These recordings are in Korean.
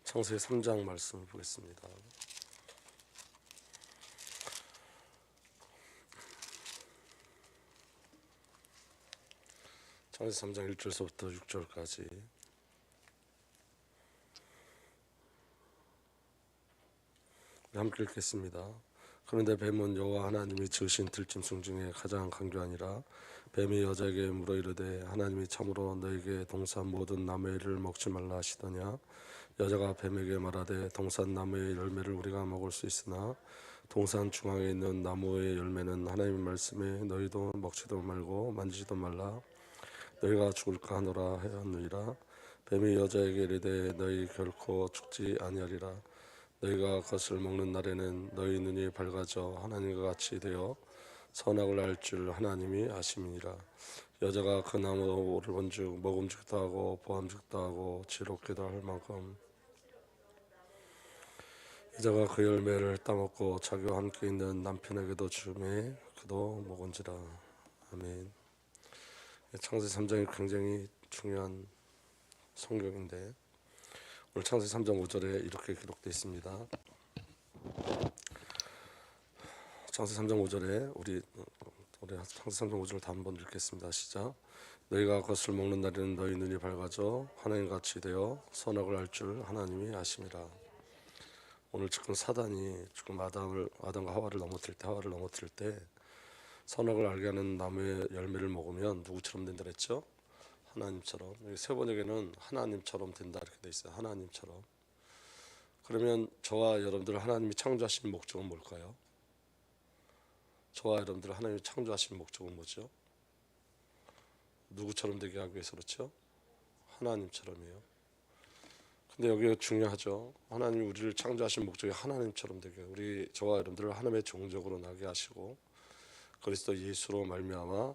창세기 3장 말씀을 보겠습니다. 창세기 3장 1절서부터 6절까지. 함께 읽겠습니다. 그런데 뱀은 여호와 하나님이 지으신 들짐승 중에 가장 강교하니라. 뱀이 여자에게 물어 이르되 하나님이 참으로 너에게 동산 모든 나무의 일을 먹지 말라 하시더냐. 여자가 뱀에게 말하되 동산 나무의 열매를 우리가 먹을 수 있으나 동산 중앙에 있는 나무의 열매는 하나님의 말씀에 너희도 먹지도 말고 만지지도 말라 너희가 죽을까 하노라 하였느니라. 뱀이 여자에게 이르되 너희 결코 죽지 아니하리라. 너희가 그것을 먹는 날에는 너희 눈이 밝아져 하나님과 같이 되어 선악을 알 줄 하나님이 아심이니라. 여자가 그 나무를 본즉 먹음직도 하고 보암직도 하고 지롭기도 할 만큼 여자가 그 열매를 따먹고 자기와 함께 있는 남편에게도 주매 그도 먹은지라. 아멘. 창세기 3장이 굉장히 중요한 성경인데 오늘 창세기 3장 5절에 이렇게 기록되어 있습니다. 창세기 3장 5절에 우리 창세기 3장 5절을 다 한번 읽겠습니다. 시작. 너희가 그것을 먹는 날에는 너희 눈이 밝아져 하나님같이 되어 선악을 알 줄 하나님이 아심이라. 오늘 지금 사단이 지금 아담과 하와를 넘어뜨릴 때 선악을 알게 하는 나무의 열매를 먹으면 누구처럼 된다 그랬죠? 하나님처럼. 세 번역에는 하나님처럼 된다 이렇게 돼 있어요. 하나님처럼. 그러면 저와 여러분들 하나님이 창조하신 목적은 뭘까요? 저와 여러분들 하나님이 창조하신 목적은 뭐죠? 누구처럼 되게 하기 위해서 그렇죠? 하나님처럼이에요. 근데 여기가 중요하죠. 하나님이 우리를 창조하신 목적이 하나님처럼 되게 저와 여러분들을 하나님의 종족으로 나게 하시고 그리스도 예수로 말미암아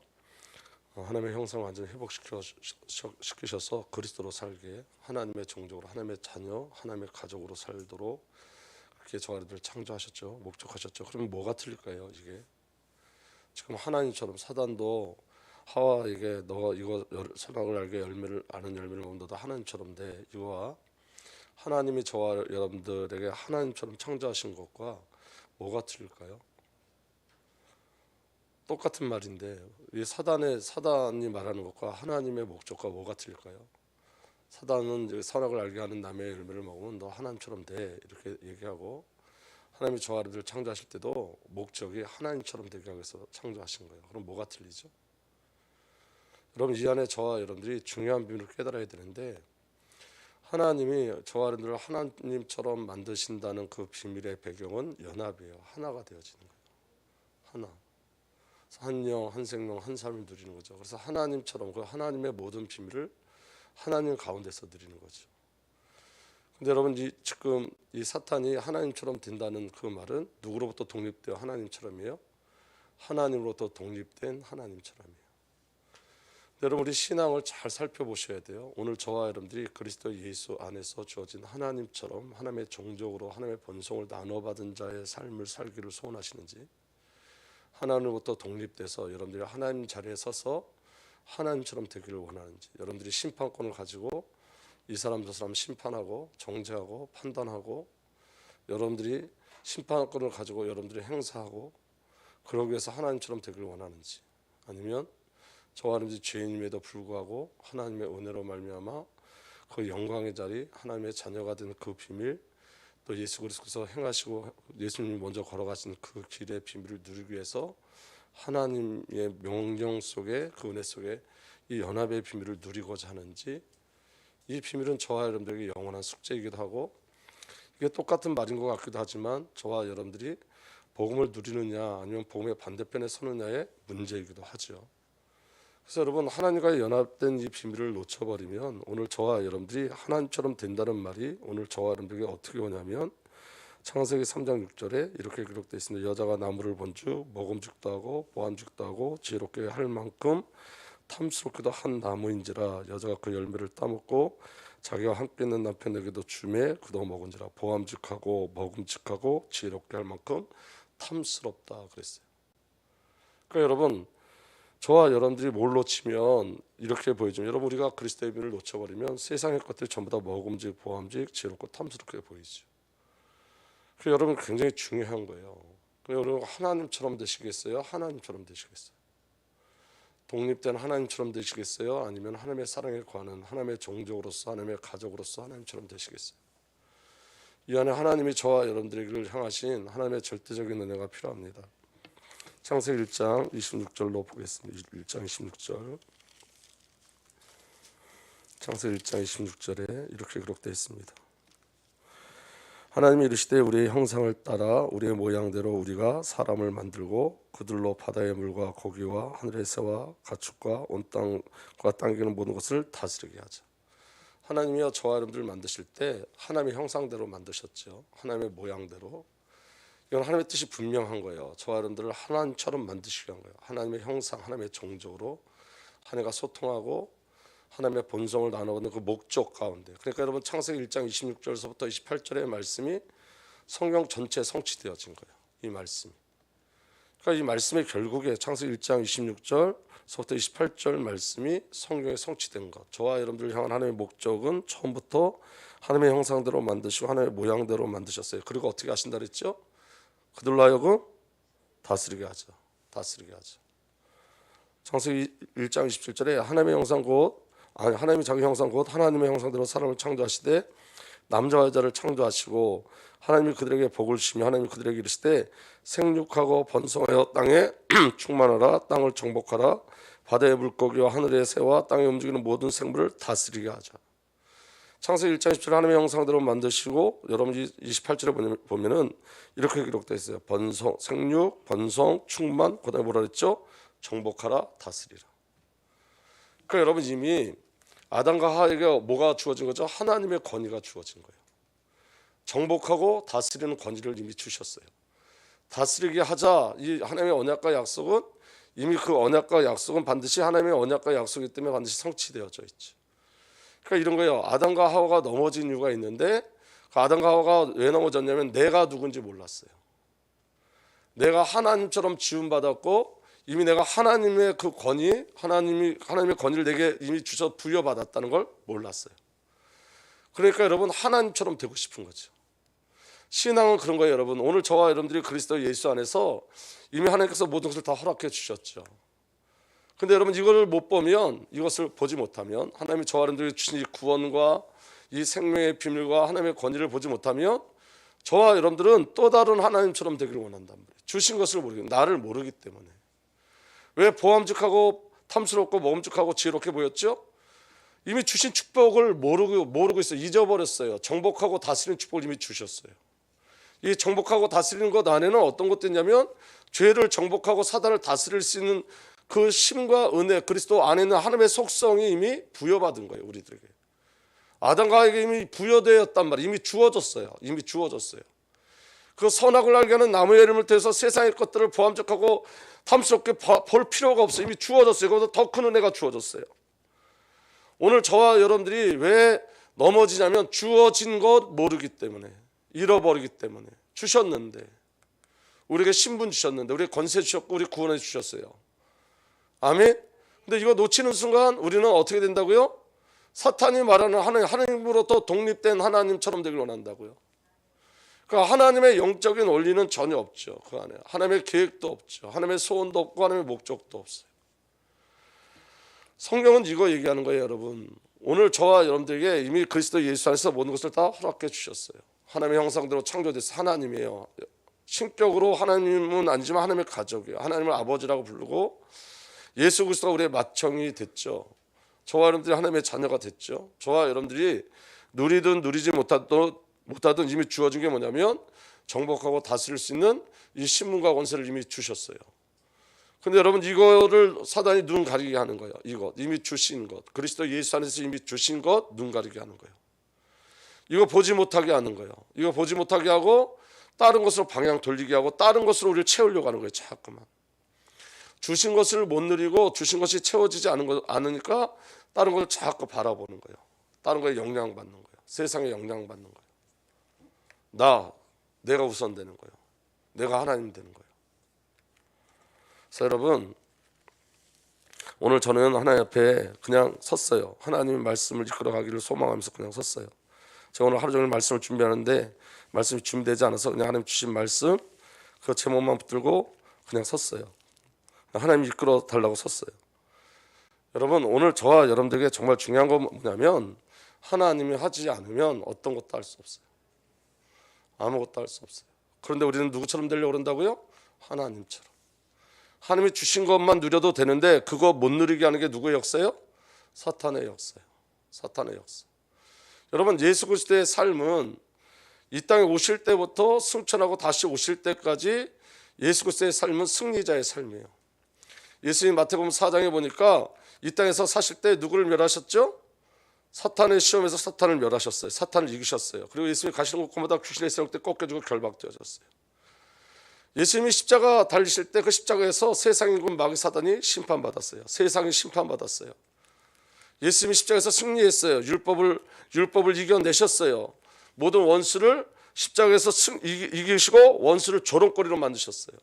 하나님의 형상을 완전히 회복시키셔서 그리스도로 살게 하나님의 종족으로 하나님의 자녀 하나님의 가족으로 살도록 그렇게 저와 여러분들을 창조하셨죠. 목적하셨죠. 그러면 뭐가 틀릴까요? 이게 지금 하나님처럼 사단도 하와에게 너 이거 선악을 알게 아는 열매를 먹으면 너도 하나님처럼 돼. 이거와 하나님이 저와 여러분들에게 하나님처럼 창조하신 것과 뭐가 틀릴까요? 똑같은 말인데 이 사단이 말하는 것과 하나님의 목적과 뭐가 틀릴까요? 사단은 선악을 알게 하는 남의 열매를 먹으면 너 하나님처럼 돼 이렇게 얘기하고 하나님이 저와 여러분들을 창조하실 때도 목적이 하나님처럼 되게 하기 위해서 창조하신 거예요. 그럼 뭐가 틀리죠? 여러분 이 안에 저와 여러분들이 중요한 비밀을 깨달아야 되는데 하나님이 저와 여러분들을 하나님처럼 만드신다는 그 비밀의 배경은 연합이에요. 하나가 되어지는 거예요. 하나. 한 영, 한 생명, 한 삶을 누리는 거죠. 그래서 하나님처럼 그 하나님의 모든 비밀을 하나님 가운데서 누리는 거죠. 근데 여러분 지금 이 사탄이 하나님처럼 된다는 그 말은 누구로부터 독립되어 하나님처럼이에요? 하나님으로부터 독립된 하나님처럼이에요. 여러분 우리 신앙을 잘 살펴보셔야 돼요. 오늘 저와 여러분들이 그리스도 예수 안에서 주어진 하나님처럼 하나님의 종족으로 하나님의 본성을 나눠받은 자의 삶을 살기를 소원하시는지 하나님으로부터 독립돼서 여러분들이 하나님 자리에 서서 하나님처럼 되기를 원하는지 여러분들이 심판권을 가지고 이 사람 저 사람 심판하고 정죄하고 판단하고 여러분들이 심판권을 가지고 여러분들이 행사하고 그러기 위해서 하나님처럼 되기를 원하는지 아니면 저와 여러분들이 죄인임에도 불구하고 하나님의 은혜로 말미암아 그 영광의 자리 하나님의 자녀가 되는 그 비밀 또 예수 그리스도께서 행하시고 예수님이 먼저 걸어가신 그 길의 비밀을 누리기 위해서 하나님의 명령 속에 그 은혜 속에 이 연합의 비밀을 누리고자 하는지 이 비밀은 저와 여러분들에게 영원한 숙제이기도 하고 이게 똑같은 말인 것 같기도 하지만 저와 여러분들이 복음을 누리느냐 아니면 복음의 반대편에 서느냐의 문제이기도 하죠. 그래서 여러분 하나님과 연합된 이 비밀을 놓쳐버리면 오늘 저와 여러분들이 하나님처럼 된다는 말이 오늘 저와 여러분들에게 어떻게 오냐면 창세기 3장 6절에 이렇게 기록되어 있습니다. 여자가 나무를 본즉 먹음직도 하고 보암직도 하고 지혜롭게 할 만큼 탐스럽기도 한 나무인지라. 여자가 그 열매를 따먹고 자기와 함께 있는 남편에게도 주매 그도 먹은지라. 보암직하고 먹음직하고 지혜롭게 할 만큼 탐스럽다 그랬어요. 그러니까 여러분 저와 여러분들이 뭘 놓치면 이렇게 보이죠. 여러분, 우리가 그리스도의 비를 놓쳐버리면 세상의 것들이 전부 다 먹음직, 보암직, 지혜롭고 탐스럽게 보이죠. 그 여러분 굉장히 중요한 거예요. 여러분 하나님처럼 되시겠어요? 하나님처럼 되시겠어요? 독립된 하나님처럼 되시겠어요? 아니면 하나님의 사랑에 관한 하나님의 종족으로서, 하나님의 가족으로서 하나님처럼 되시겠어요? 이 안에 하나님이 저와 여러분들에게 향하신 하나님의 절대적인 은혜가 필요합니다. 창세기 1장 26절로 보겠습니다. 1장 26절. 창세기 1장 26절에 이렇게 기록되어 있습니다. 하나님이 이르시되 우리의 형상을 따라 우리의 모양대로 우리가 사람을 만들고 그들로 바다의 물과 고기와 하늘의 새와 가축과 온 땅과 땅에 있는 모든 것을 다스리게 하자. 하나님이여 저와 여러분들을 만드실 때 하나님의 형상대로 만드셨죠. 하나님의 모양대로. 이건 하나님의 뜻이 분명한 거예요. 저와 여러분들을 하나님처럼 만드시게 한 거예요. 하나님의 형상, 하나님의 종족으로 하나님과 소통하고 하나님의 본성을 나누는 그 목적 가운데. 그러니까 여러분 창세기 1장 26절에서부터 28절의 말씀이 성경 전체에 성취되어진 거예요. 이 말씀이. 그러니까 이 말씀의 결국에 창세기 1장 26절서부터 28절 말씀이 성경에 성취된 것. 저와 여러분들을 향한 하나님의 목적은 처음부터 하나님의 형상대로 만드시고 하나님의 모양대로 만드셨어요. 그리고 어떻게 하신다 그랬죠? 그들로 하여금 다스리게 하죠. 다스리게 하죠. 창세기 1장 27절에 하나님의 형상 곧 하나님이 자기 형상 곧 하나님의 형상대로 사람을 창조하시되 남자와 여자를 창조하시고 하나님이 그들에게 복을 주시며 하나님이 그들에게 이르시되 생육하고 번성하여 땅에 충만하라 땅을 정복하라 바다의 물고기와 하늘의 새와 땅에 움직이는 모든 생물을 다스리게 하자. 창세기 1장 10절 하나님의 형상대로 만드시고 여러분 28절에 보면은 이렇게 기록되어 있어요. 번성, 생육, 번성, 충만, 그다음에 뭐라 그랬죠? 정복하라, 다스리라. 그러니까 여러분 이미 아담과 하와에게 뭐가 주어진 거죠? 하나님의 권위가 주어진 거예요. 정복하고 다스리는 권위를 이미 주셨어요. 다스리게 하자. 이 하나님의 언약과 약속은 이미 그 언약과 약속은 반드시 하나님의 언약과 약속이기 때문에 반드시 성취되어져 있죠. 그러니까 이런 거예요. 아담과 하와가 넘어진 이유가 있는데 그 아담과 하와가 왜 넘어졌냐면 내가 누군지 몰랐어요. 내가 하나님처럼 지음받았고 이미 내가 하나님의 그 권위, 하나님의 권위를 내게 이미 주셔 부여받았다는 걸 몰랐어요. 그러니까 여러분 하나님처럼 되고 싶은 거죠. 신앙은 그런 거예요, 여러분. 오늘 저와 여러분들이 그리스도 예수 안에서 이미 하나님께서 모든 것을 다 허락해 주셨죠. 근데 여러분 이걸 못 보면, 이것을 보지 못하면, 하나님이 저와 여러분들이 주신 이 구원과 이 생명의 비밀과 하나님의 권위를 보지 못하면 저와 여러분들은 또 다른 하나님처럼 되기를 원한단 말이에요. 주신 것을 모르기, 나를 모르기 때문에. 왜 보암직하고 탐스럽고 먹음직하고 지혜롭게 보였죠? 이미 주신 축복을 모르고 있어요. 잊어버렸어요. 정복하고 다스리는 축복을 이미 주셨어요. 이 정복하고 다스리는 것 안에는 어떤 것도 있냐면 죄를 정복하고 사단을 다스릴 수 있는 그 힘과 은혜, 그리스도 안에 있는 하나님의 속성이 이미 부여받은 거예요. 우리들에게. 아담과 하와에게 이미 부여되었단 말이에요. 이미 주어졌어요. 이미 주어졌어요. 그 선악을 알게 하는 나무의 이름을 통해서 세상의 것들을 보암직하고 탐스럽게 볼 필요가 없어요. 이미 주어졌어요. 그보다 더 큰 은혜가 주어졌어요. 오늘 저와 여러분들이 왜 넘어지냐면 주어진 것 모르기 때문에, 잃어버리기 때문에. 주셨는데, 우리에게 신분 주셨는데, 우리에게 권세 주셨고 우리 구원해 주셨어요. 아멘. 근데 이거 놓치는 순간 우리는 어떻게 된다고요? 사탄이 말하는 하나님으로부터 독립된 하나님처럼 되길 원한다고요. 그러니까 하나님의 영적인 원리는 전혀 없죠. 그 안에 하나님의 계획도 없죠. 하나님의 소원도 없고 하나님의 목적도 없어요. 성경은 이거 얘기하는 거예요, 여러분. 오늘 저와 여러분들에게 이미 그리스도 예수 안에서 모든 것을 다 허락해 주셨어요. 하나님의 형상대로 창조돼서 하나님이에요. 신격으로 하나님은 아니지만 하나님의 가족이에요. 하나님을 아버지라고 부르고 예수 그리스도가 우리의 맏형이 됐죠. 저와 여러분들이 하나님의 자녀가 됐죠. 저와 여러분들이 누리든 누리지 못하든 이미 주어진 게 뭐냐면 정복하고 다스릴 수 있는 이 신분과 권세를 이미 주셨어요. 근데 여러분 이거를 사단이 눈 가리게 하는 거예요. 이것 이미 주신 것, 그리스도 예수 안에서 이미 주신 것 눈 가리게 하는 거예요. 이거 보지 못하게 하는 거예요. 이거 보지 못하게 하고 다른 것으로 방향 돌리게 하고 다른 것으로 우리를 채우려고 하는 거예요. 자꾸만 주신 것을 못 누리고 주신 것이 채워지지 않으니까 다른 것을 자꾸 바라보는 거예요. 다른 거에 영향받는 거예요. 세상에 영향받는 거예요. 내가 우선되는 거예요. 내가 하나님 되는 거예요. 그래서 여러분 오늘 저는 하나님 앞에 그냥 섰어요. 하나님의 말씀을 이끌어가기를 소망하면서 그냥 섰어요. 제가 오늘 하루 종일 말씀을 준비하는데 말씀이 준비되지 않아서 그냥 하나님 주신 말씀 그 제목만 붙들고 그냥 섰어요. 하나님 이끌어 달라고 섰어요. 여러분, 오늘 저와 여러분들에게 정말 중요한 건 뭐냐면 하나님이 하지 않으면 어떤 것도 할 수 없어요. 아무것도 할 수 없어요. 그런데 우리는 누구처럼 되려고 그런다고요? 하나님처럼. 하나님이 주신 것만 누려도 되는데 그거 못 누리게 하는 게 누구의 역사예요? 사탄의 역사예요. 사탄의 역사. 여러분, 예수 그리스도의 삶은 이 땅에 오실 때부터 승천하고 다시 오실 때까지 예수 그리스도의 삶은 승리자의 삶이에요. 예수님 마태복음 4장에 보니까 이 땅에서 사실 때 누구를 멸하셨죠? 사탄의 시험에서 사탄을 멸하셨어요. 사탄을 이기셨어요. 그리고 예수님이 가시는 곳마다 귀신의 세력 때 꺾여지고 결박되어졌어요. 예수님이 십자가 달리실 때 그 십자가에서 세상의 군 마귀 사단이 심판받았어요. 세상이 심판받았어요. 예수님이 십자가에서 승리했어요. 율법을 이겨내셨어요. 모든 원수를 십자가에서 이기시고 원수를 조롱거리로 만드셨어요.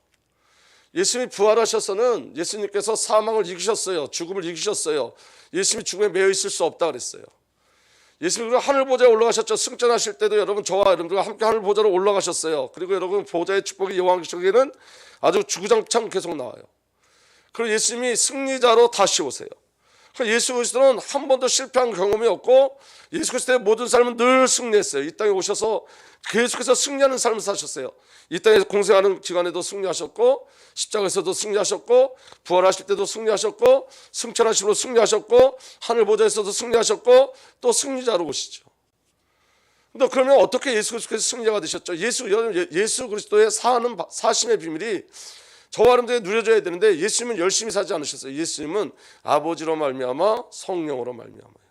예수님이 부활하셔서는 예수님께서 사망을 이기셨어요. 죽음을 이기셨어요. 예수님이 죽음에 매여 있을 수 없다 그랬어요. 예수님이 하늘 보좌에 올라가셨죠. 승천하실 때도 여러분 저와 여러분들과 함께 하늘 보좌로 올라가셨어요. 그리고 여러분 보좌의 축복이 여호와께서는 아주 주구장창 계속 나와요. 그리고 예수님이 승리자로 다시 오세요. 예수 그리스도는 한 번도 실패한 경험이 없고 예수 그리스도의 모든 삶은 늘 승리했어요. 이 땅에 오셔서 계속해서 승리하는 삶을 사셨어요. 이 땅에서 공생하는 기간에도 승리하셨고 십자가에서도 승리하셨고 부활하실 때도 승리하셨고 승천하시고 승리하셨고 하늘 보좌에서도 승리하셨고 또 승리자로 오시죠. 근데 그러면 어떻게 예수 그리스도께서 승리자가 되셨죠? 예수 그리스도의 사심의 비밀이 저와 여러분들이 누려져야 되는데 예수님은 열심히 사지 않으셨어요. 예수님은 아버지로 말미암아 성령으로 말미암아요.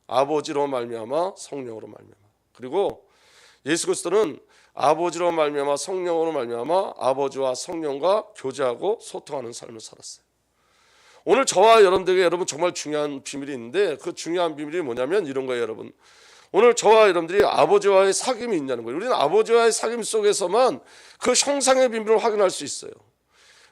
아버지로 말미암아 성령으로 말미암아. 그리고 예수 그리스도는 아버지로 말미암아 성령으로 말미암아 아버지와 성령과 교제하고 소통하는 삶을 살았어요. 오늘 저와 여러분들에게 여러분 정말 중요한 비밀이 있는데 그 중요한 비밀이 뭐냐면 이런 거예요, 여러분. 오늘 저와 여러분들이 아버지와의 사귐이 있냐는 거예요. 우리는 아버지와의 사귐 속에서만 그 형상의 비밀을 확인할 수 있어요.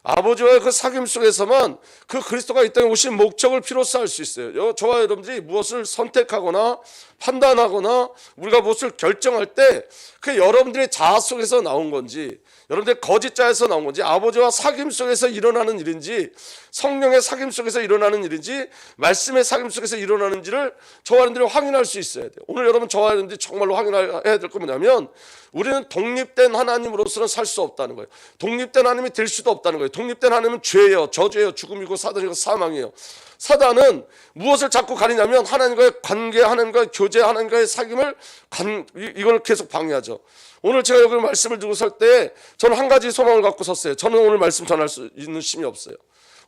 아버지와의 그 사귐 속에서만 그 그리스도가 이 땅에 오신 목적을 비로소 알 수 있어요. 저와 여러분들이 무엇을 선택하거나 판단하거나 우리가 무엇을 결정할 때 그 여러분들의 자아 속에서 나온 건지 여러분들의 거짓자에서 나온 건지 아버지와 사귐 속에서 일어나는 일인지 성령의 사귐 속에서 일어나는 일인지 말씀의 사귐 속에서 일어나는지를 저와 여러분들이 확인할 수 있어야 돼요. 오늘 여러분 저와 여러분들이 정말로 확인해야 될 거 뭐냐면 우리는 독립된 하나님으로서는 살 수 없다는 거예요. 독립된 하나님이 될 수도 없다는 거예요. 독립된 하나님은 죄예요. 저주예요. 죽음이고 사단이고 사망이에요. 사단은 무엇을 자꾸 가리냐면 하나님과의 관계, 하나님과의 교제, 하나님과의 사귐을 이걸 계속 방해하죠. 오늘 제가 여기 말씀을 들고 설 때 저는 한 가지 소망을 갖고 섰어요. 저는 오늘 말씀 전할 수 있는 힘이 없어요.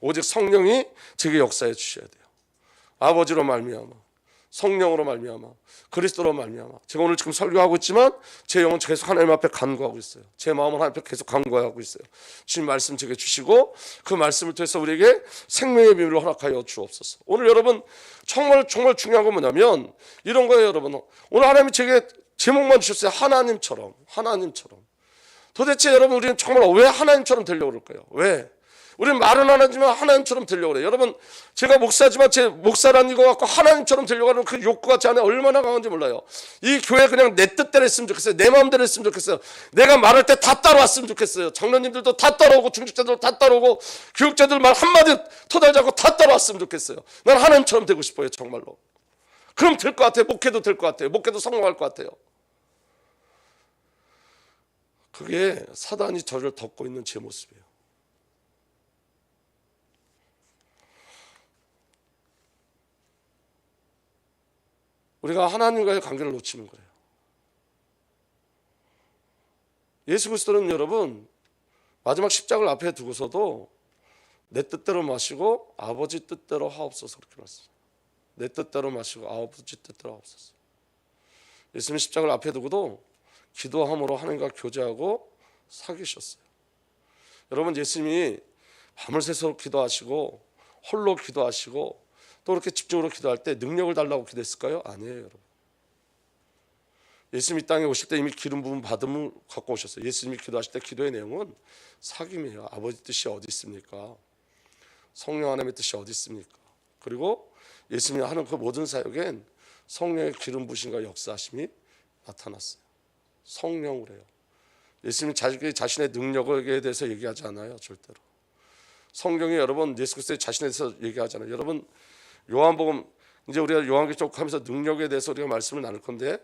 오직 성령이 제게 역사해 주셔야 돼요. 아버지로 말미암아 성령으로 말미암아 그리스도로 말미암아 제가 오늘 지금 설교하고 있지만 제 영은 계속 하나님 앞에 간구하고 있어요. 제 마음은 하나님 앞에 계속 간구하고 있어요. 주님 말씀 제게 주시고 그 말씀을 통해서 우리에게 생명의 비밀을 허락하여 주옵소서. 오늘 여러분 정말 중요한 건 뭐냐면 이런 거예요. 여러분 오늘 하나님이 제게 제목만 주셨어요. 하나님처럼. 도대체 여러분 우리는 정말 왜 하나님처럼 되려고 그럴까요? 왜? 우리는 말은 안 하지만 하나님처럼 되려고 그래요. 여러분 제가 목사지만 제 목사라는 거 갖고 하나님처럼 되려고 하는 그 욕구가 제 안에 얼마나 강한지 몰라요. 이 교회 그냥 내 뜻대로 했으면 좋겠어요. 내 마음대로 했으면 좋겠어요. 내가 말할 때 다 따라왔으면 좋겠어요. 장로님들도 다 따라오고 중직자들도 다 따라오고 교육자들 말 한마디 토달지 않고 다 따라왔으면 좋겠어요. 난 하나님처럼 되고 싶어요. 정말로. 그럼 될 것 같아요. 목회도 될 것 같아요. 목회도 성공할 것 같아요. 그게 사단이 저를 덮고 있는 제 모습이에요. 우리가 하나님과의 관계를 놓치는 거예요. 예수 그리스도는 여러분 마지막 십자가를 앞에 두고서도 내 뜻대로 마시고 아버지 뜻대로 하옵소서 그렇게 말씀해요. 내 뜻대로 마시고 아버지 뜻대로 하옵소서. 예수님 십자가를 앞에 두고도 기도함으로 하나님과 교제하고 사귀셨어요. 여러분 예수님이 밤을 새서 기도하시고 홀로 기도하시고 또 그렇게 집중으로 기도할 때 능력을 달라고 기도했을까요? 아니에요. 여러분 예수님이 땅에 오실 때 이미 기름 부음 받음을 갖고 오셨어요. 예수님이 기도하실 때 기도의 내용은 사귐이에요. 아버지 뜻이 어디 있습니까? 성령 하나님의 뜻이 어디 있습니까? 그리고 예수님이 하는 그 모든 사역엔 성령의 기름 부으심과 역사하심이 나타났어요. 성령으로 해요. 예수님이 자신의 능력에 대해서 얘기하지 않아요. 절대로. 성경이 여러분 예수 그리스도의 자신에 대해서 얘기하잖아요. 여러분 요한복음 이제 우리가 요한계시록 하면서 능력에 대해서 우리가 말씀을 나눌 건데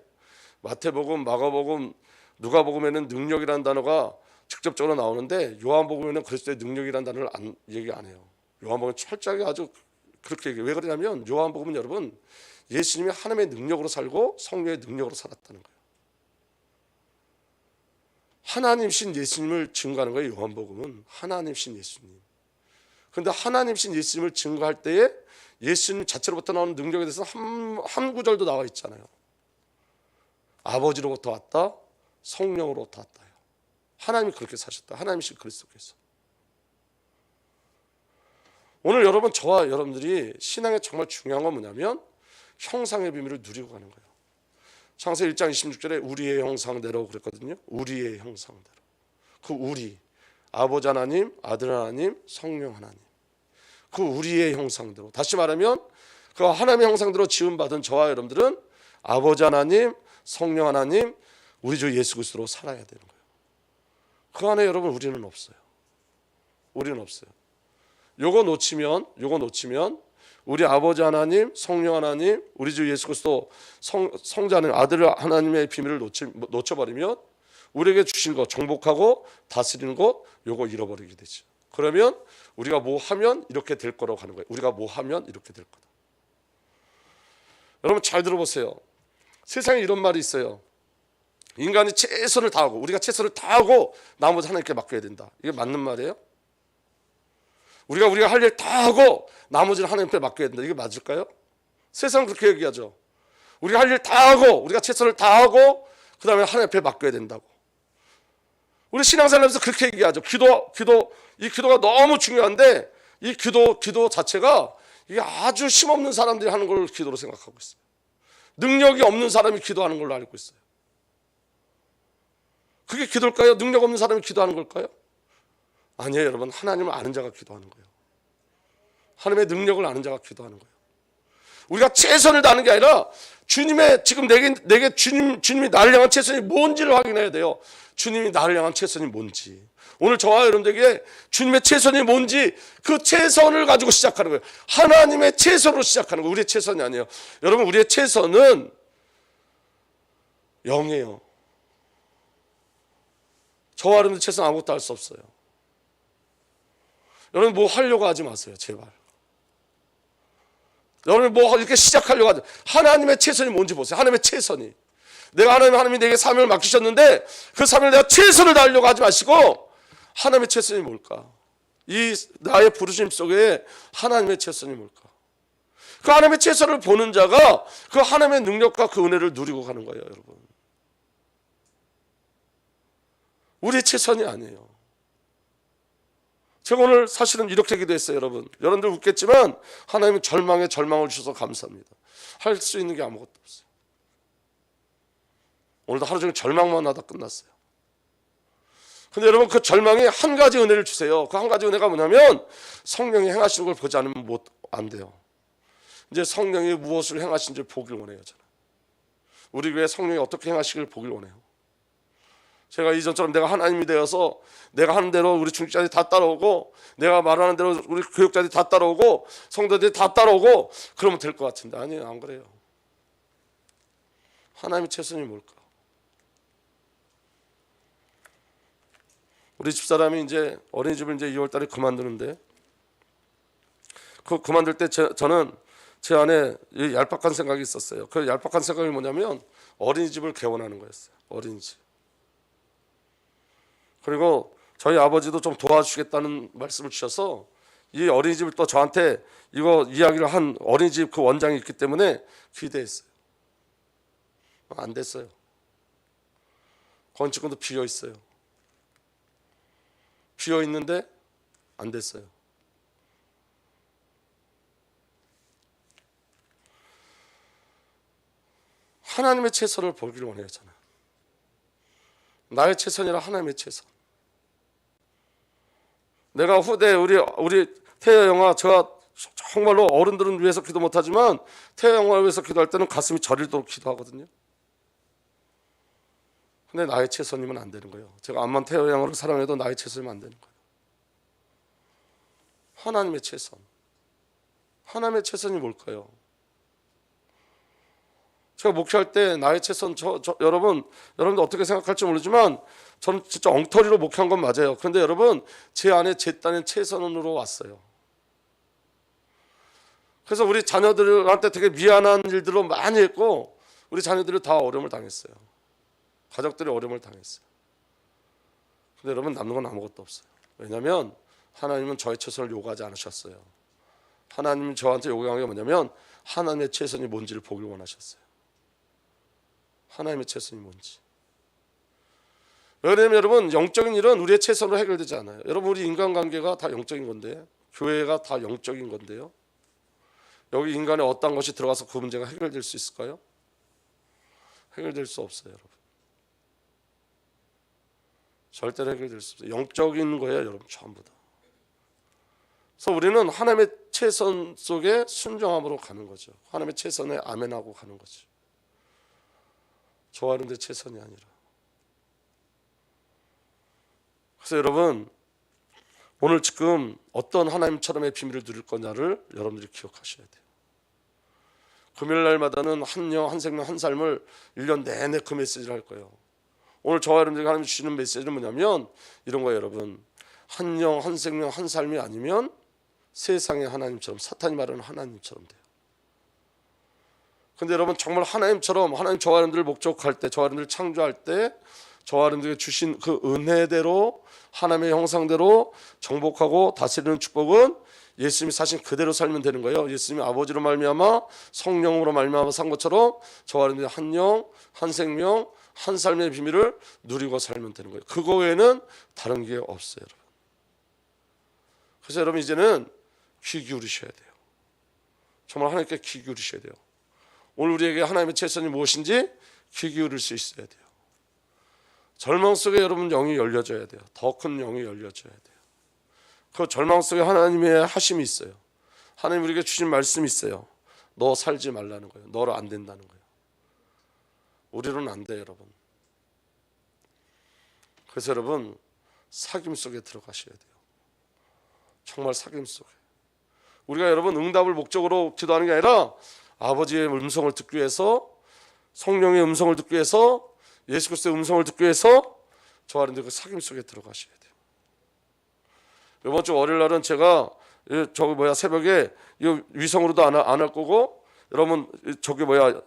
마태복음, 마가복음, 누가복음에는 능력이라는 단어가 직접적으로 나오는데 요한복음에는 그리스도의 능력이라는 단어를 얘기 안 해요. 요한복음은 철저하게 아주 그렇게 얘기해요. 왜 그러냐면 요한복음은 여러분 예수님이 하나님의 능력으로 살고 성령의 능력으로 살았다는 거예요. 하나님신 예수님을 증거하는 거예요. 요한복음은 하나님신 예수님. 그런데 하나님신 예수님을 증거할 때에 예수님 자체로부터 나오는 능력에 대해서 한 구절도 나와 있잖아요. 아버지로부터 왔다, 성령으로부터 왔다요. 하나님이 그렇게 사셨다. 하나님이신 그리스도께서. 오늘 여러분 저와 여러분들이 신앙에 정말 중요한 건 뭐냐면 형상의 비밀을 누리고 가는 거예요. 창세기 1장 26절에 우리의 형상대로 그랬거든요. 우리의 형상대로. 그 우리 아버지 하나님, 아들 하나님, 성령 하나님. 그 우리의 형상대로. 다시 말하면 그 하나님의 형상대로 지음받은 저와 여러분들은 아버지 하나님, 성령 하나님, 우리 주 예수 그리스도로 살아야 되는 거예요. 그 안에 여러분 우리는 없어요. 우리는 없어요. 요거 놓치면 우리 아버지 하나님, 성령 하나님, 우리 주 예수 그리스도 성자 하나님, 아들 하나님의 비밀을 놓쳐버리면 우리에게 주신 것, 정복하고 다스리는 것 요거 잃어버리게 되죠. 그러면 우리가 뭐 하면 이렇게 될 거라고 하는 거예요. 우리가 뭐 하면 이렇게 될 거다. 여러분 잘 들어보세요. 세상에 이런 말이 있어요. 인간이 최선을 다하고 우리가 최선을 다하고 나머지 하나님께 맡겨야 된다. 이게 맞는 말이에요? 우리가 할 일 다 하고 나머지는 하나님께 맡겨야 된다. 이게 맞을까요? 세상은 그렇게 얘기하죠. 우리가 할 일 다 하고 우리가 최선을 다하고 그 다음에 하나님 앞에 맡겨야 된다고. 우리 신앙생활에서 그렇게 얘기하죠. 이 기도가 너무 중요한데 이 기도 자체가 이게 아주 힘없는 사람들이 하는 걸 기도로 생각하고 있어요. 능력이 없는 사람이 기도하는 걸로 알고 있어요. 그게 기도일까요? 능력 없는 사람이 기도하는 걸까요? 아니에요, 여러분. 하나님을 아는 자가 기도하는 거예요. 하나님의 능력을 아는 자가 기도하는 거예요. 우리가 최선을 다하는 게 아니라 주님의 지금 내게 주님이 나를 향한 최선이 뭔지를 확인해야 돼요. 주님이 나를 향한 최선이 뭔지. 오늘 저와 여러분들에게 주님의 최선이 뭔지 그 최선을 가지고 시작하는 거예요. 하나님의 최선으로 시작하는 거예요. 우리의 최선이 아니에요. 여러분 우리의 최선은 0이에요. 저와 여러분들 최선 아무것도 할 수 없어요. 여러분 뭐 하려고 하지 마세요. 제발. 여러분 뭐 이렇게 시작하려고 하지. 하나님의 최선이 뭔지 보세요. 하나님의 최선이. 하나님이 내게 사명을 맡기셨는데 그 사명을 내가 최선을 다하려고 하지 마시고 하나님의 최선이 뭘까? 이 나의 부르심 속에 하나님의 최선이 뭘까? 그 하나님의 최선을 보는 자가 그 하나님의 능력과 그 은혜를 누리고 가는 거예요, 여러분. 우리의 최선이 아니에요. 제가 오늘 사실은 이렇게 기도했어요, 여러분. 여러분들 웃겠지만 하나님은 절망에 절망을 주셔서 감사합니다. 할 수 있는 게 아무것도 없어요. 오늘도 하루 종일 절망만 하다 끝났어요. 근데 여러분 그 절망에 한 가지 은혜를 주세요. 그 한 가지 은혜가 뭐냐면 성령이 행하시는 걸 보지 않으면 안 돼요. 이제 성령이 무엇을 행하신지 보길 원해요. 저는. 우리 교회 성령이 어떻게 행하시길 보길 원해요. 제가 이전처럼 내가 하나님이 되어서 내가 하는 대로 우리 중직자들이 다 따라오고 내가 말하는 대로 우리 교육자들이 다 따라오고 성도들이 다 따라오고 그러면 될 것 같은데 아니에요. 안 그래요. 하나님의 최선이 뭘까? 우리 집사람이 이제 어린이집을 이제 2월 달에 그만두는데 그 그만둘 때 저는 제 안에 얄팍한 생각이 있었어요. 그 얄팍한 생각이 뭐냐면 어린이집을 개원하는 거였어요. 어린이집. 그리고 저희 아버지도 좀 도와주시겠다는 말씀을 주셔서 이 어린이집을 또 저한테 이거 이야기를 한 어린이집 그 원장이 있기 때문에 기대했어요. 안 됐어요. 건축권도 비어 있어요. 비어 있는데 안 됐어요. 하나님의 최선을 보기를 원해요. 저는 나의 최선이라 하나님의 최선. 내가 후대 우리 태아 영화, 제가 정말로 어른들은 위해서 기도 못하지만 태아 영화를 위해서 기도할 때는 가슴이 저리도록 기도하거든요. 근데 나의 최선이면 안 되는 거예요. 제가 암만 태아 영화를 사랑해도 나의 최선이면 안 되는 거예요. 하나님의 최선. 하나님의 최선이 뭘까요? 제가 목회할 때 나의 최선, 여러분들 어떻게 생각할지 모르지만 저는 진짜 엉터리로 목회한 건 맞아요. 그런데 여러분, 제 안에 제 딴에 최선으로 왔어요. 그래서 우리 자녀들한테 되게 미안한 일들로 많이 했고 우리 자녀들이 다 어려움을 당했어요. 가족들이 어려움을 당했어요. 근데 여러분, 남는 건 아무것도 없어요. 왜냐하면 하나님은 저의 최선을 요구하지 않으셨어요. 하나님은 저한테 요구한 게 뭐냐면 하나님의 최선이 뭔지를 보길 원하셨어요. 하나님의 최선이 뭔지. 왜냐하면 여러분, 영적인 일은 우리의 최선으로 해결되지 않아요. 여러분, 우리 인간관계가 다 영적인 건데, 교회가 다 영적인 건데요, 여기 인간의 어떤 것이 들어가서 그 문제가 해결될 수 있을까요? 해결될 수 없어요, 여러분. 절대로 해결될 수 없어요. 영적인 거예요, 여러분, 전부 다. 그래서 우리는 하나님의 최선 속에 순종함으로 가는 거죠. 하나님의 최선에 아멘하고 가는 거죠. 저와 여러분의 최선이 아니라. 그래서 여러분, 오늘 지금 어떤 하나님처럼의 비밀을 누릴 거냐를 여러분들이 기억하셔야 돼요. 금요일 날마다는 한 영, 한 생명, 한 삶을 1년 내내 그 메시지를 할 거예요. 오늘 저와 여러분들이 하나님 주시는 메시지는 뭐냐면 이런 거예요, 여러분. 한 영, 한 생명, 한 삶이 아니면 세상의 하나님처럼, 사탄이 말하는 하나님처럼 돼요. 근데 여러분, 정말 하나님처럼, 하나님 저와 여러분들을 목적할 때, 저와 여러분들을 창조할 때 저와 여러분들에게 주신 그 은혜대로, 하나님의 형상대로 정복하고 다스리는 축복은 예수님이 사신 그대로 살면 되는 거예요. 예수님이 아버지로 말미암아 성령으로 말미암아 산 것처럼 저와 여러분들이 한 영, 한 생명, 한 삶의 비밀을 누리고 살면 되는 거예요. 그거 외에는 다른 게 없어요, 여러분. 그래서 여러분, 이제는 귀 기울이셔야 돼요. 정말 하나님께 귀 기울이셔야 돼요. 오늘 우리에게 하나님의 최선이 무엇인지 귀 기울일 수 있어야 돼요. 절망 속에 여러분 영이 열려져야 돼요. 더 큰 영이 열려져야 돼요. 그 절망 속에 하나님의 하심이 있어요. 하나님 우리에게 주신 말씀이 있어요. 너 살지 말라는 거예요. 너로 안 된다는 거예요. 우리로는 안 돼요, 여러분. 그래서 여러분, 사귐 속에 들어가셔야 돼요. 정말 사귐 속에. 우리가 여러분 응답을 목적으로 기도하는 게 아니라 아버지의 음성을 듣기 위해서, 성령의 음성을 듣기 위해서, 예수 그리스도의 음성을 듣기 위해서 저와 여러분들 그 사귐 속에 들어가셔야 돼요. 이번 주 월요일 날은 제가 새벽에 이 위성으로도 안 할 거고, 여러분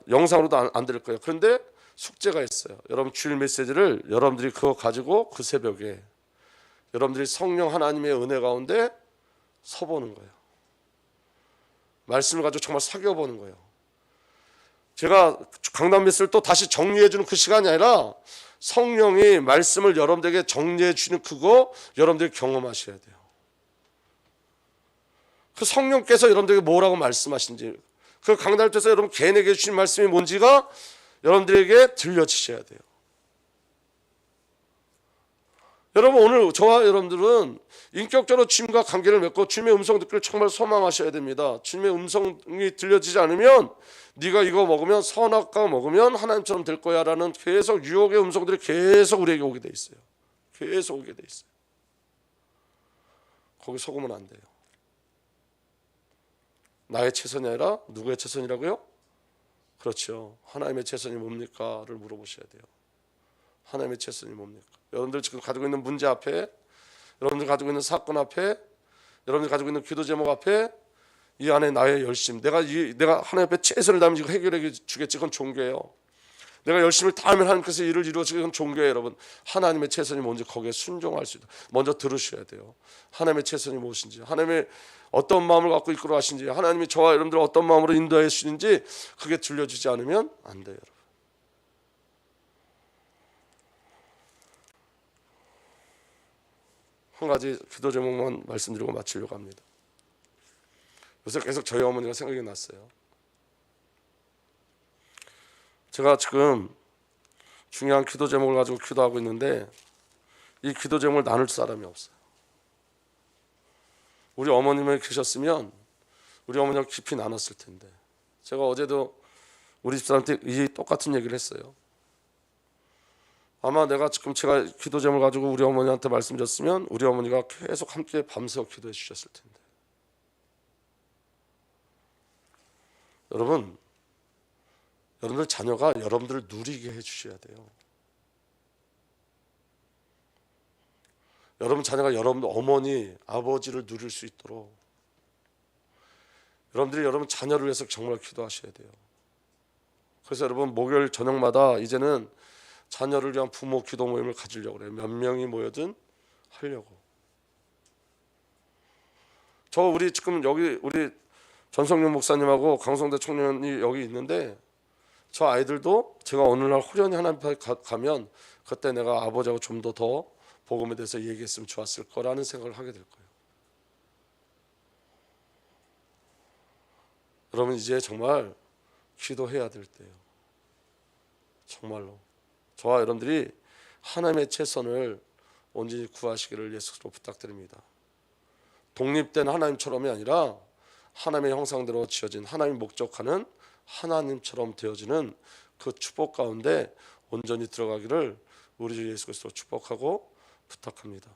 영상으로도 안 들을 거예요. 그런데 숙제가 있어요. 여러분 주일 메시지를 여러분들이 그거 가지고 그 새벽에 여러분들이 성령 하나님의 은혜 가운데 서보는 거예요. 말씀을 가지고 정말 사귀어보는 거예요. 제가 강단 메시지를 또 다시 정리해주는 그 시간이 아니라 성령이 말씀을 여러분들에게 정리해주는 그거 여러분들이 경험하셔야 돼요. 그 성령께서 여러분들에게 뭐라고 말씀하신지, 그 강단을 통해서 여러분 개인에게 주신 말씀이 뭔지가 여러분들에게 들려지셔야 돼요. 여러분, 오늘 저와 여러분들은 인격적으로 주님과 관계를 맺고 주님의 음성 듣기를 정말 소망하셔야 됩니다. 주님의 음성이 들려지지 않으면 네가 이거 먹으면 선악과 먹으면 하나님처럼 될 거야 라는 계속 유혹의 음성들이 계속 우리에게 오게 돼 있어요. 계속 오게 돼 있어요. 거기 속으면 안 돼요. 나의 최선이 아니라 누구의 최선이라고요? 그렇죠. 하나님의 최선이 뭡니까?를 물어보셔야 돼요. 하나님의 최선이 뭡니까? 여러분들 지금 가지고 있는 문제 앞에, 여러분들 가지고 있는 사건 앞에, 여러분들 가지고 있는 기도 제목 앞에 이 안에 나의 열심, 내가 하나님 앞에 최선을 다하면 이거 해결해 주겠지. 그건 종교예요. 내가 열심을 다하면 하나님께서 일을 이루어주겠지. 그건 종교예요, 여러분. 하나님의 최선이 뭔지 거기에 순종할 수 있다. 먼저 들으셔야 돼요. 하나님의 최선이 무엇인지, 하나님의 어떤 마음을 갖고 이끌어 가신지, 하나님이 저와 여러분들 어떤 마음으로 인도해 주시는지 그게 들려주지 않으면 안 돼요, 여러분. 한 가지 기도 제목만 말씀드리고 마치려고 합니다. 요새 계속 저희 어머니가 생각이 났어요. 제가 지금 중요한 기도 제목을 가지고 기도하고 있는데 이 기도 제목을 나눌 사람이 없어요. 우리 어머님이 계셨으면 우리 어머니와 깊이 나눴을 텐데. 제가 어제도 우리 집사람한테 이 똑같은 얘기를 했어요. 아마 내가 지금 제가 기도 제목을 가지고 우리 어머니한테 말씀드렸으면 우리 어머니가 계속 함께 밤새워 기도해 주셨을 텐데. 여러분들 자녀가 여러분들을 누리게 해주셔야 돼요. 여러분 자녀가 여러분 어머니, 아버지를 누릴 수 있도록 여러분들이 여러분 자녀를 위해서 정말 기도하셔야 돼요. 그래서 여러분 목요일 저녁마다 이제는 자녀를 위한 부모 기도 모임을 가지려고 그래요. 몇 명이 모여든 하려고. 우리 지금 여기 우리 전성윤 목사님하고 강성대 청년이 여기 있는데 저 아이들도 제가 어느 날 호련히 하나님 앞에 가면 그때 내가 아버지하고 좀 더 복음에 대해서 얘기했으면 좋았을 거라는 생각을 하게 될 거예요. 여러분 이제 정말 기도해야 될 때예요. 정말로 저와 여러분들이 하나님의 최선을 온전히 구하시기를 예수로 부탁드립니다. 독립된 하나님처럼이 아니라 하나님의 형상대로 지어진 하나님이 목적하는 하나님처럼 되어지는 그 축복 가운데 온전히 들어가기를 우리 주 예수 그리스도로 축복하고 부탁합니다.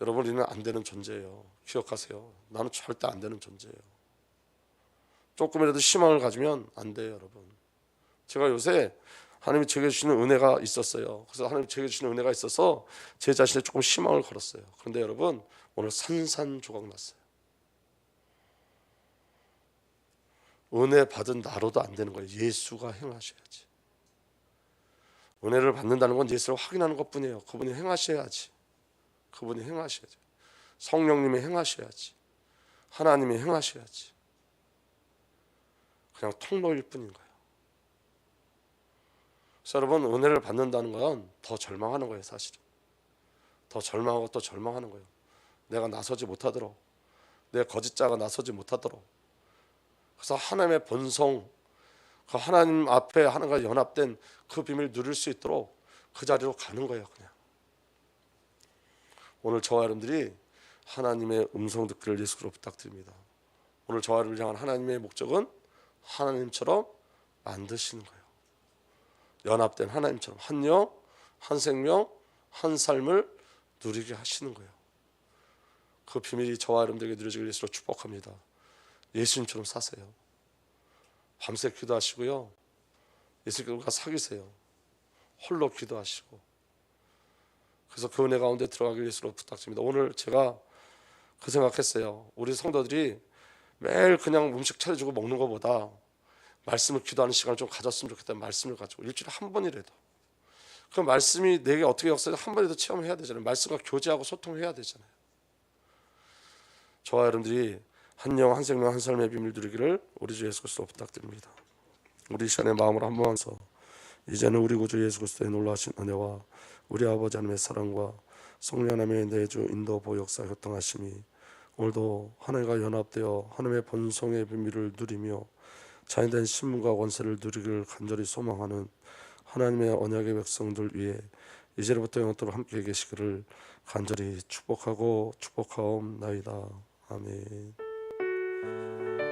여러분 우리는 안 되는 존재예요. 기억하세요. 나는 절대 안 되는 존재예요. 조금이라도 희망을 가지면 안 돼요, 여러분. 제가 요새 하나님이 제게 주시는 은혜가 있었어요. 그래서 하나님이 제게 주시는 은혜가 있어서 제 자신에 조금 희망을 걸었어요. 그런데 여러분 오늘 산산조각 났어요. 은혜 받은 나로도 안 되는 거예요. 예수가 행하셔야지. 은혜를 받는다는 건 예수를 확인하는 것뿐이에요. 그분이 행하셔야지. 그분이 행하셔야지. 성령님이 행하셔야지. 하나님이 행하셔야지. 그냥 통로일 뿐인 거예요. 그래서 여러분 은혜를 받는다는 건 더 절망하는 거예요. 사실은 더 절망하고 또 절망하는 거예요. 내가 나서지 못하도록, 내 거짓자가 나서지 못하도록. 그래서 하나님의 본성, 그 하나님 앞에 하나님과 연합된 그 비밀을 누릴 수 있도록 그 자리로 가는 거예요. 그냥 오늘 저와 여러분들이 하나님의 음성 듣기를 예수로 부탁드립니다. 오늘 저와 여러분을 향한 하나님의 목적은 하나님처럼 만드시는 거예요. 연합된 하나님처럼 한 영, 한 생명, 한 삶을 누리게 하시는 거예요. 그 비밀이 저와 여러분들에게 누려지길 예수로 축복합니다. 예수님처럼 사세요. 밤새 기도하시고요. 예수님과 사귀세요. 홀로 기도하시고. 그래서 그 은혜 가운데 들어가길 예수로 부탁드립니다. 오늘 제가 그 생각했어요. 우리 성도들이 매일 그냥 음식 차려주고 먹는 것보다 말씀을 기도하는 시간을 좀 가졌으면 좋겠다는 말씀을 가지고 일주일에 한 번이라도 그 말씀이 내게 어떻게 역사를 한 번이라도 체험해야 되잖아요. 말씀과 교제하고 소통해야 되잖아요. 저와 여러분들이 한 영, 한 생명, 한 삶의 비밀 누리기를 우리 주 예수 그리스도 부탁드립니다. 우리 시간의 마음으로 한 번 서 이제는 우리 구주 예수 그리스도의 놀라우신 은혜와 우리 아버지 하나님의 사랑과 성령 하나님의 내주 인도 보호 역사 교통하심이 오늘도 하나님과 연합되어 하나님의 본성의 비밀을 누리며 자연된 신분과 권세를 누리기를 간절히 소망하는 하나님의 언약의 백성들 위해 이제부터 영원토록 함께 계시기를 간절히 축복하고 축복하옵나이다. 아멘.